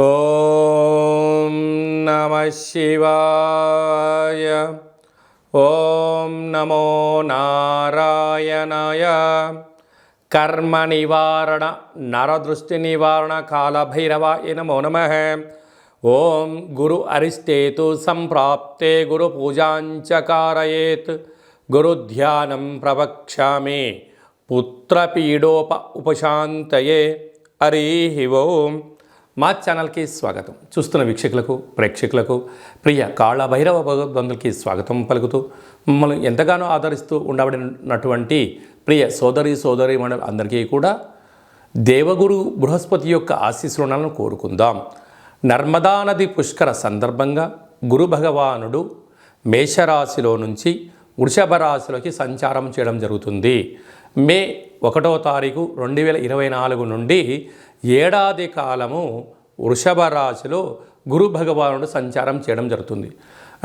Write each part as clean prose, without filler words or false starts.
ఓం నమః శివాయ. ఓం నమో నారాయణాయ. కర్మ నివారణ నరదృష్టి నివారణ కాలభైరవాయ నమో నమః. ఓం గురు అరిష్టేతు సంప్రాప్తే గురు పూజాంచ కారయేత్. గురుధ్యానం ప్రవక్ష్యామి పుత్రపీడోప ఉపశాంతయే. హరి ఓం. మా ఛానల్కి స్వాగతం. చూస్తున్న వీక్షకులకు ప్రేక్షకులకు ప్రియ కాళభైరవ భగవద్బంధులకి స్వాగతం పలుకుతూ మమ్మల్ని ఎంతగానో ఆదరిస్తూ ఉండబడినటువంటి ప్రియ సోదరి మండలి అందరికీ కూడా దేవగురు బృహస్పతి యొక్క ఆశీస్సులను కోరుకుందాం. నర్మదా నది పుష్కర సందర్భంగా గురు భగవానుడు మేషరాశిలో నుంచి వృషభ రాశిలోకి సంచారం చేయడం జరుగుతుంది. మే 1వ తారీఖు 2024 నుండి ఏడాది కాలము వృషభ రాశిలో గురు భగవానుడు సంచారం చేయడం జరుగుతుంది.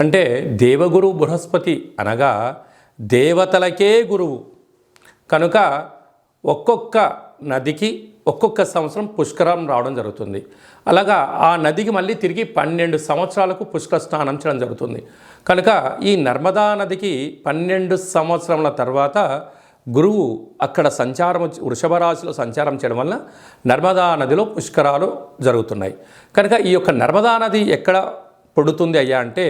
అంటే దేవగురు బృహస్పతి అనగా దేవతలకే గురువు కనుక ఒక్కొక్క నదికి ఒక్కొక్క సంవత్సరం పుష్కరం రావడం జరుగుతుంది. అలాగా ఆ నదికి మళ్ళీ తిరిగి 12 సంవత్సరాలకు పుష్కర స్నానం చేయడం జరుగుతుంది. కనుక ఈ నర్మదా నదికి 12 సంవత్సరముల తర్వాత గురువు అక్కడ వృషభ రాశిలో సంచారం చేయడం వల్ల నర్మదా నదిలో పుష్కరాలు జరుగుతున్నాయి. కనుక ఈ యొక్క నర్మదా నది ఎక్కడ పుడుతుంది అయ్యా అంటే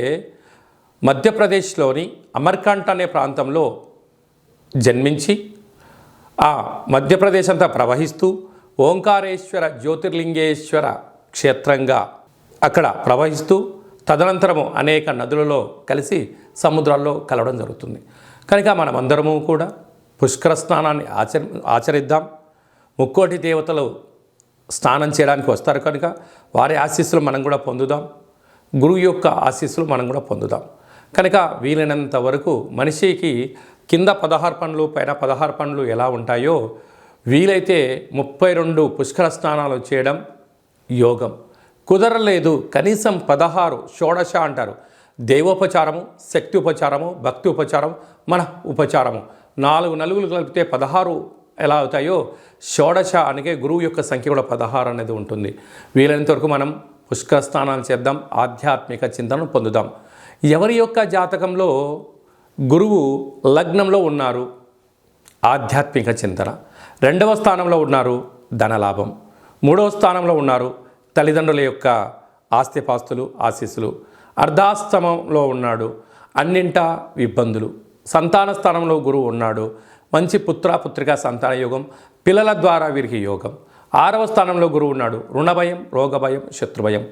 మధ్యప్రదేశ్లోని అమర్కంట్ అనే ప్రాంతంలో జన్మించి ఆ మధ్యప్రదేశ్ అంతా ప్రవహిస్తూ ఓంకారేశ్వర జ్యోతిర్లింగేశ్వర క్షేత్రంగా అక్కడ ప్రవహిస్తూ తదనంతరము అనేక నదులలో కలిసి సముద్రాల్లో కలవడం జరుగుతుంది. కనుక మనమందరము కూడా పుష్కర స్నానాన్ని ఆచరిద్దాం. ముక్కోటి దేవతలు స్నానం చేయడానికి వస్తారు కనుక వారి ఆశీస్సులు మనం కూడా పొందుదాం. గురువు యొక్క ఆశీస్సులు మనం కూడా పొందుదాం. కనుక వీలైనంత వరకు మనిషికి కింద 16 పనులు పైన 16 పనులు ఎలా ఉంటాయో వీలైతే 32 పుష్కర స్నానాలు చేయడం యోగం. కుదరలేదు కనీసం 16 షోడశ అంటారు. దేవోపచారము, శక్తి ఉపచారము, భక్తి ఉపచారం, మన ఉపచారము 4 నలుగులు కలిపితే 16 ఎలా అవుతాయో షోడశ అనగా గురువు యొక్క సంఖ్య కూడా 16 అనేది ఉంటుంది. వీలైనంత వరకు మనం పుష్కర స్నానాలు చేద్దాం, ఆధ్యాత్మిక చింతనను పొందుదాం. ఎవరి యొక్క జాతకంలో గురువు లగ్నంలో ఉన్నారు ఆధ్యాత్మిక చింతన, 2వ స్థానంలో ఉన్నారు ధనలాభం, 3వ స్థానంలో ఉన్నారు తల్లిదండ్రుల యొక్క ఆస్తిపాస్తులు ఆశీస్సులు, అర్ధాష్టమంలో ఉన్నాడు అన్నింటా ఇబ్బందులు, సంతాన స్థానంలో గురువు ఉన్నాడు మంచి పుత్రికా సంతాన యోగం, పిల్లల ద్వారా వీరికి యోగం. 6వ స్థానంలో గురువు ఉన్నాడు రుణభయం, రోగభయం, శత్రుభయం.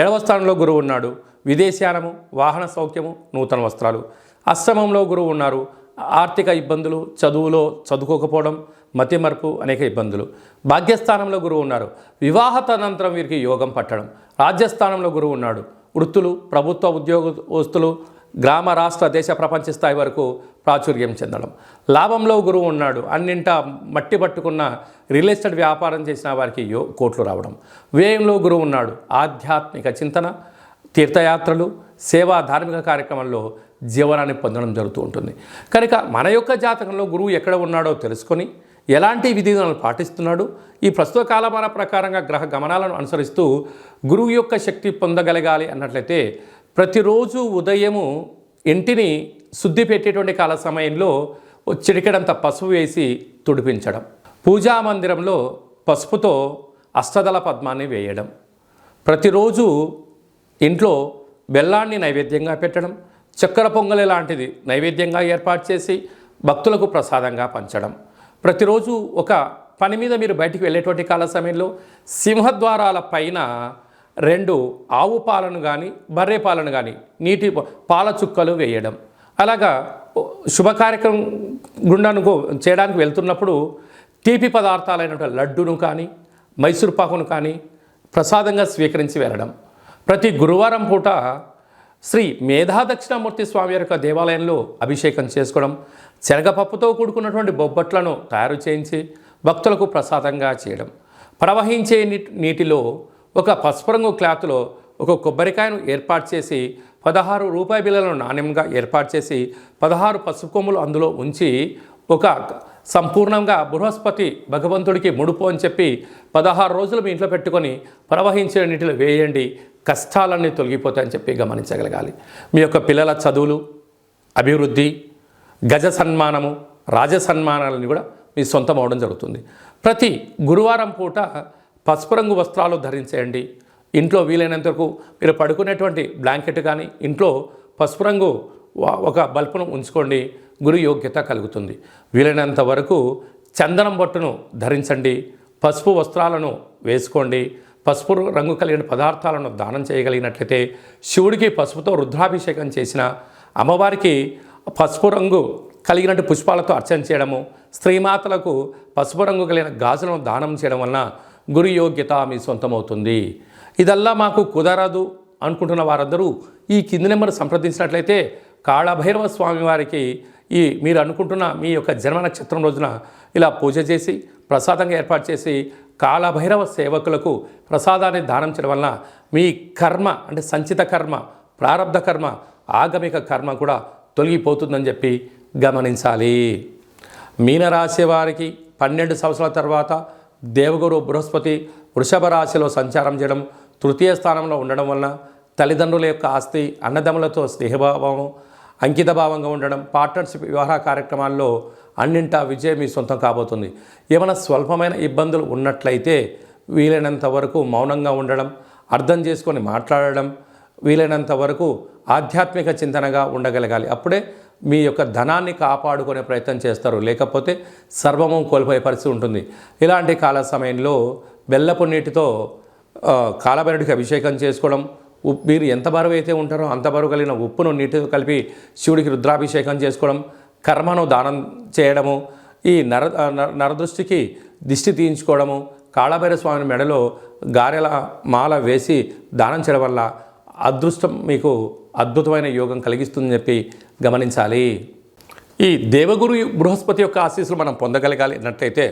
7వ స్థానంలో గురువు ఉన్నాడు విదేశానము, వాహన సౌఖ్యము, నూతన వస్త్రాలు. అష్టమంలో గురువు ఉన్నారు ఆర్థిక ఇబ్బందులు, చదువులో చదువుకోకపోవడం, మతిమరుపు, అనేక ఇబ్బందులు. భాగ్యస్థానంలో గురువు ఉన్నారు వివాహ తదనంతరం వీరికి యోగం పట్టడం. రాజ్యస్థానంలో గురువు ఉన్నాడు వృత్తులు, ప్రభుత్వ ఉద్యోగస్తులు, గ్రామ రాష్ట్ర దేశ ప్రపంచ స్థాయి వరకు ప్రాచుర్యం చెందడం. లాభంలో గురువు ఉన్నాడు అన్నింటా మట్టి పట్టుకున్న రియల్ ఎస్టేట్ వ్యాపారం చేసిన వారికి కోట్లు రావడం. వ్యయంలో గురువు ఉన్నాడు ఆధ్యాత్మిక చింతన, తీర్థయాత్రలు, సేవా ధార్మిక కార్యక్రమాల్లో జీవనాన్ని పొందడం జరుగుతూ ఉంటుంది. కనుక మన యొక్క జాతకంలో గురువు ఎక్కడ ఉన్నాడో తెలుసుకొని ఎలాంటి విధిలను పాటిస్తున్నాడు, ఈ ప్రస్తుత కాలమాన ప్రకారంగా గ్రహ గమనాలను అనుసరిస్తూ గురువు యొక్క శక్తి పొందగలగాలి అన్నట్లయితే ప్రతిరోజు ఉదయము ఇంటిని శుద్ధి పెట్టేటువంటి కాల సమయంలో చిటికెడంత పసుపు వేసి తుడిపించడం, పూజా మందిరంలో పసుపుతో అష్టదళ పద్మాన్ని వేయడం, ప్రతిరోజు ఇంట్లో బెల్లాన్ని నైవేద్యంగా పెట్టడం, చక్కెర పొంగలి లాంటిది నైవేద్యంగా ఏర్పాటు చేసి భక్తులకు ప్రసాదంగా పంచడం. ప్రతిరోజు ఒక పని మీద మీరు బయటికి వెళ్ళేటువంటి కాల సమయంలో సింహద్వారాల పైన 2 ఆవు పాలను కానీ బర్రె పాలను కానీ నీటి పాల చుక్కలు వేయడం. అలాగా శుభ కార్యక్రమం గుండాను చేయడానికి వెళ్తున్నప్పుడు తీపి పదార్థాలైనటువంటి లడ్డును కానీ మైసూర్ పాకును కానీ ప్రసాదంగా స్వీకరించి వెళ్ళడం. ప్రతి గురువారం పూట శ్రీ మేధాదక్షిణామూర్తి స్వామి యొక్క దేవాలయంలో అభిషేకం చేసుకోవడం, శనగపప్పుతో కూడుకున్నటువంటి బొబ్బట్లను తయారు చేయించి భక్తులకు ప్రసాదంగా చేయడం. ప్రవహించే నీటిలో ఒక పసుపు రంగు క్లాత్లో ఒక కొబ్బరికాయను ఏర్పాటు చేసి 16 రూపాయి బిళ్ళలను నాణ్యంగా ఏర్పాటు చేసి 16 పసుపు కొమ్ములు అందులో ఉంచి ఒక సంపూర్ణంగా బృహస్పతి భగవంతుడికి ముడుపు అని చెప్పి 16 రోజులు మీ ఇంట్లో పెట్టుకొని ప్రవహించిన నీటిలో వేయండి, కష్టాలన్నీ తొలగిపోతాయని చెప్పి గమనించగలగాలి. మీ యొక్క పిల్లల చదువులు, అభివృద్ధి, గజ సన్మానము, రాజ సన్మానాలని కూడా మీ సొంతం అవడం జరుగుతుంది. ప్రతి గురువారం పూట పసుపు రంగు వస్త్రాలు ధరించేయండి. ఇంట్లో వీలైనంత వరకు మీరు పడుకునేటువంటి బ్లాంకెట్ కానీ ఇంట్లో పసుపు రంగు ఒక బల్బును ఉంచుకోండి, గురు యోగ్యత కలుగుతుంది. వీలైనంత వరకు చందనం బొట్టును ధరించండి, పసుపు వస్త్రాలను వేసుకోండి. పసుపు రంగు కలిగిన పదార్థాలను దానం చేయగలిగినట్లయితే, శివుడికి పసుపుతో రుద్రాభిషేకం చేసిన, అమ్మవారికి పసుపు రంగు కలిగినట్టు పుష్పాలతో అర్చన చేయడము, స్త్రీమాతలకు పసుపు రంగు కలిగిన గాజులను దానం చేయడం వలన గురు యోగ్యత మీ సొంతమవుతుంది. ఇదల్లా మాకు కుదరదు అనుకుంటున్న వారందరూ ఈ కింది నెంబర్ సంప్రదించినట్లయితే కాళభైరవ స్వామి వారికి మీరు అనుకుంటున్న మీ యొక్క జన్మ నక్షత్రం రోజున ఇలా పూజ చేసి ప్రసాదంగా ఏర్పాటు చేసి కాళభైరవ సేవకులకు ప్రసాదాన్ని దానం చేయడం వలన మీ కర్మ అంటే సంచిత కర్మ, ప్రారబ్ధ కర్మ, ఆగమిక కర్మ కూడా తొలగిపోతుందని చెప్పి గమనించాలి. మీనరాశి వారికి 12 సంవత్సరాల తర్వాత దేవగురు బృహస్పతి వృషభ రాశిలో సంచారం చేయడం, తృతీయ స్థానంలో ఉండడం వలన తల్లిదండ్రుల యొక్క ఆస్తి, అన్నదమ్ములతో స్నేహభావం, అంకితభావంగా ఉండడం, పార్ట్నర్షిప్ వివాహ కార్యక్రమాల్లో అన్నింటా విజయం మీ సొంతం కాబోతుంది. ఏమైనా స్వల్పమైన ఇబ్బందులు ఉన్నట్లయితే వీలైనంత వరకు మౌనంగా ఉండడం, అర్థం చేసుకొని మాట్లాడడం, వీలైనంత వరకు ఆధ్యాత్మిక చింతనగా ఉండగలగాలి. అప్పుడే మీ యొక్క ధనాన్ని కాపాడుకునే ప్రయత్నం చేస్తారు, లేకపోతే సర్వము కోల్పోయే పరిస్థితి ఉంటుంది. ఇలాంటి కాల సమయంలో బెల్లపు నీటితో కాలభైరవుడికి అభిషేకం చేసుకోవడం, మీరు ఎంత బరువు అయితే ఉంటారో అంత బరువు కలిగిన ఉప్పును నీటితో కలిపి శివుడికి రుద్రాభిషేకం చేసుకోవడం, కర్మను దానం చేయడము, ఈ నరదృష్టికి దిష్టి తీయించుకోవడము, కాళభైరవ స్వామి మెడలో గారెల మాల వేసి దానం చేయడం వల్ల అదృష్టం మీకు అద్భుతమైన యోగం కలిగిస్తుందని చెప్పి గమనించాలి. ఈ దేవగురు బృహస్పతి యొక్క ఆశీస్సులు మనం పొందగలగాలి అన్నట్లయితే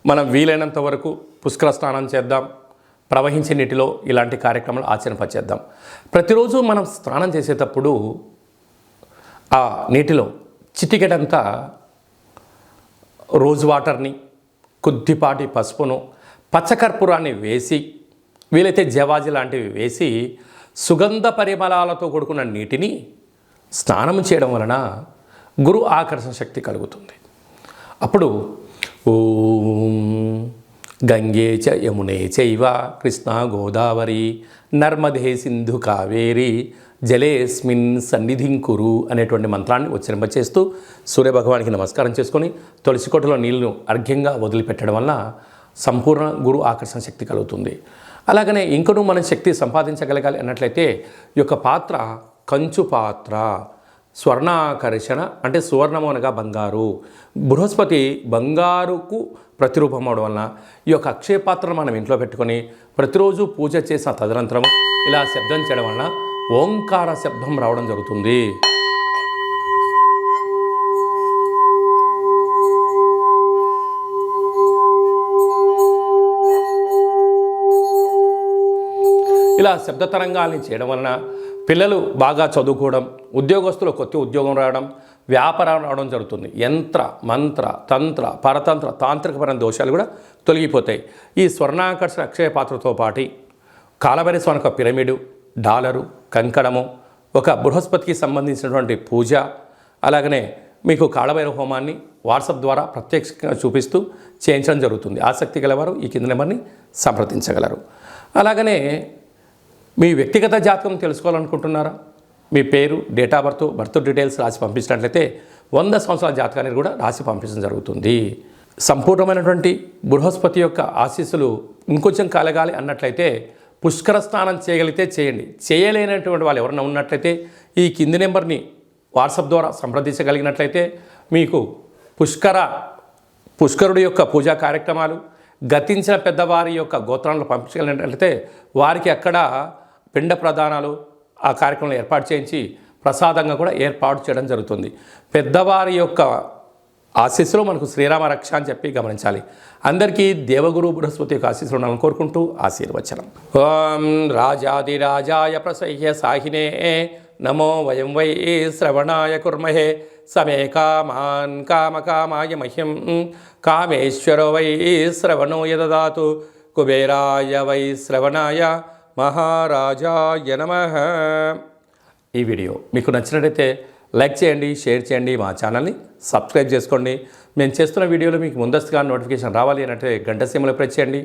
మనం వీలైనంత వరకు పుష్కర స్నానం చేద్దాం, ప్రవహించే నీటిలో ఇలాంటి కార్యక్రమాలు ఆచరింపచేద్దాం. ప్రతిరోజు మనం స్నానం చేసేటప్పుడు ఆ నీటిలో చిటికెడంతా రోజ్ వాటర్ని, కొద్దిపాటి పసుపును, పచ్చకర్పూరాన్ని వేసి, వీలైతే జవాజి లాంటివి వేసి సుగంధ పరిమళాలతో కూడుకున్న నీటిని స్నానం చేయడం వలన గురు ఆకర్షణ శక్తి కలుగుతుంది. అప్పుడు ఓం గంగే చ యమునే చైవ కృష్ణా గోదావరి నర్మదే సింధు కావేరి జలేస్మిన్ సన్నిధిం కురు అనేటువంటి మంత్రాన్ని ఉచ్చరింపచేస్తూ సూర్యభగవానికి నమస్కారం చేసుకొని తులసికోటలో నీళ్లను అర్ఘ్యంగా వదిలిపెట్టడం వలన సంపూర్ణ గురు ఆకర్షణ శక్తి కలుగుతుంది. అలాగనే ఇంకనూ మనం శక్తి సంపాదించగలగాలి అన్నట్లయితే ఈ యొక్క పాత్ర కంచు పాత్ర, స్వర్ణాకర్షణ అంటే సువర్ణము అనగా బంగారు, బృహస్పతి బంగారుకు ప్రతిరూపం అవడం వలన ఈ యొక్క అక్షయ పాత్రను మనం ఇంట్లో పెట్టుకొని ప్రతిరోజు పూజ చేసిన తదనంతరం ఇలా శబ్దం చేయడం వలన ఓంకార శబ్దం రావడం జరుగుతుంది. ఇలా శబ్ద తరంగాల్ని చేయడం వలన పిల్లలు బాగా చదువుకోవడం, ఉద్యోగస్తులు కొత్త ఉద్యోగం రావడం, వ్యాపారం రావడం జరుగుతుంది. యంత్ర, మంత్ర, తంత్ర, పరతంత్ర, తాంత్రికపరమైన దోషాలు కూడా తొలగిపోతాయి. ఈ స్వర్ణాకర్షణ అక్షయ పాత్రతో పాటు కాళభైరవ స్వామి యొక్క పిరమిడు, డాలరు, కంకణము, ఒక బృహస్పతికి సంబంధించినటువంటి పూజ, అలాగనే మీకు కాళభైరవ హోమాన్ని వాట్సాప్ ద్వారా ప్రత్యక్షంగా చూపిస్తూ చేయించడం జరుగుతుంది. ఆసక్తి గలవారు ఈ కింద నెంబర్ని సంప్రదించగలరు. అలాగనే మీ వ్యక్తిగత జాతకం తెలుసుకోవాలనుకుంటున్నారా? మీ పేరు, డేట్ ఆఫ్ బర్త్ డీటెయిల్స్ రాసి పంపించినట్లయితే 100 సంవత్సరాల జాతకాన్ని కూడా రాసి పంపించడం జరుగుతుంది. సంపూర్ణమైనటువంటి బృహస్పతి యొక్క ఆశీస్సులు ఇంకొంచెం కలగాలి అన్నట్లయితే పుష్కర స్నానం చేయగలిగితే చేయండి. చేయలేనటువంటి వాళ్ళు ఎవరైనా ఉన్నట్లయితే ఈ కింది నెంబర్ని వాట్సాప్ ద్వారా సంప్రదించగలిగినట్లయితే మీకు పుష్కరుడి యొక్క పూజా కార్యక్రమాలు, గతించిన పెద్దవారి యొక్క గోత్రాలను పంపించగలిగినట్లయితే వారికి అక్కడ పిండ ప్రదానాలు ఆ కార్యక్రమంలో ఏర్పాటు చేయించి ప్రసాదంగా కూడా ఏర్పాటు చేయడం జరుగుతుంది. పెద్దవారి యొక్క ఆశీస్సులు మనకు శ్రీరామ రక్ష అని చెప్పి గమనించాలి. అందరికీ దేవగురు బృహస్పతి యొక్క ఆశీస్సులు ఉండాలని కోరుకుంటూ ఆశీర్వచనం. ఓం రాజాదిరాజాయ ప్రసహ్య సాహినే నమో వయం వై శ్రవణాయ కుర్మహే సమే కామాన్ కామకామాయ మహ్యం కామేశ్వరో వై శ్రవణో యదదాతు కుబేరాయ వై శ్రవణాయ మహారాజాయ నమః. ఈ వీడియో మీకు నచ్చినట్లయితే లైక్ చేయండి, షేర్ చేయండి, మా ఛానల్ని సబ్స్క్రైబ్ చేసుకోండి. మేము చేస్తున్న వీడియోలు మీకు ముందస్తుగా నోటిఫికేషన్ రావాలి అంటే గంట సీమలో ప్రెస్ చేయండి,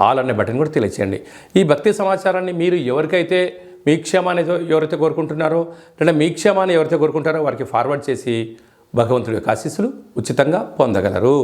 ఆల్ అనే బటన్ కూడా తెలియచేయండి. ఈ భక్తి సమాచారాన్ని మీరు ఎవరికైతే మీ క్షేమాన్ని ఎవరైతే కోరుకుంటున్నారో లేదా మీ క్షేమాన్ని ఎవరైతే కోరుకుంటారో వారికి ఫార్వర్డ్ చేసి భగవంతుడి యొక్క ఆశీస్సులు ఉచితంగా పొందగలరు.